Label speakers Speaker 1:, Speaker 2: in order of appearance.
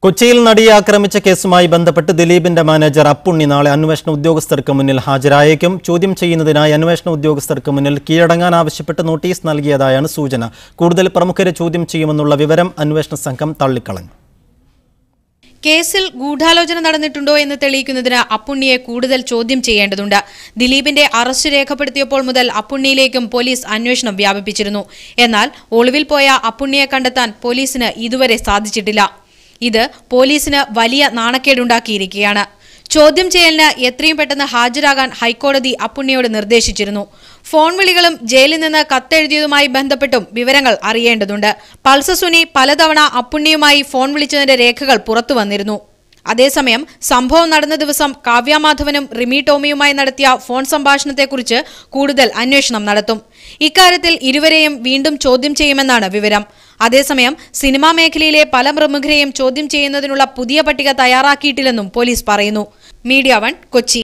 Speaker 1: കൊച്ചിയിൽ നടിയെ ആക്രമിച്ച കേസുമായി ബന്ധപ്പെട്ട് ദിലീപിന്റെ മാനേജർ അപ്പുണ്ണി നാളെ അന്വേഷണ ഉദ്യോഗസ്ഥർക്ക് മുന്നിൽ ഹാജരായേക്കും. ചോദ്യം ചെയ്യുന്നതിനായി അന്വേഷണ ഉദ്യോഗസ്ഥർക്ക് മുന്നിൽ കീഴടങ്ങാൻ ആവശ്യപ്പെട്ട് നോട്ടീസ് നൽകിയതായാണ് സൂചന. കൂടുതൽ പ്രമുഖരെ ചോദ്യം ചെയ്യുമെന്നുള്ള വിവരം അന്വേഷണ സംഘം തള്ളിക്കളഞ്ഞു.
Speaker 2: കേസിൽ ഗൂഢാലോചന നടന്നിട്ടുണ്ടോ എന്ന് തെളിയിക്കുന്നതിന് അപ്പുണ്ണിയെ കൂടുതൽ ചോദ്യം ചെയ്യേണ്ടതുണ്ട്. ദിലീപിന്റെ അറസ്റ്റ് രേഖപ്പെടുത്തിയപ്പോൾ മുതൽ അപ്പുണ്ണിയിലേക്കും പോലീസ് അന്വേഷണം വ്യാപിപ്പിച്ചിരുന്നു. എന്നാൽ ഒളിവിൽ പോയ അപ്പുണ്ണിയെ കണ്ടെത്താൻ പോലീസിന് ഇതുവരെ സാധിച്ചിട്ടില്ല. ഇത് പോലീസിന് വലിയ നാണക്കേടുണ്ടാക്കിയിരിക്കുകയാണ്. ചോദ്യം ചെയ്യലിന് എത്രയും പെട്ടെന്ന് ഹാജരാകാൻ ഹൈക്കോടതി അപ്പുണ്ണിയോട് നിർദ്ദേശിച്ചിരുന്നു. ഫോൺ വിളികളും ജയിലിൽ നിന്ന് കത്തെഴുതിയതുമായി ബന്ധപ്പെട്ടും വിവരങ്ങൾ അറിയേണ്ടതുണ്ട്. പൾസർ സുനി പലതവണ അപ്പുണ്ണിയുമായി ഫോൺ വിളിച്ചതിന്റെ രേഖകൾ പുറത്തു വന്നിരുന്നു. അതേസമയം സംഭവം നടന്ന ദിവസം കാവ്യ മാധവനും റിമി ടോമിയുമായി നടത്തിയ ഫോൺ സംഭാഷണത്തെക്കുറിച്ച് കൂടുതൽ അന്വേഷണം നടത്തും. ഇക്കാര്യത്തിൽ ഇരുവരെയും വീണ്ടും ചോദ്യം ചെയ്യുമെന്നാണ് വിവരം. അതേസമയം സിനിമാ മേഖലയിലെ പല പ്രമുഖരെയും ചോദ്യം ചെയ്യുന്നതിനുള്ള പുതിയ പട്ടിക തയ്യാറാക്കിയിട്ടില്ലെന്നും പോലീസ് പറയുന്നു. മീഡിയ 1 കൊച്ചി.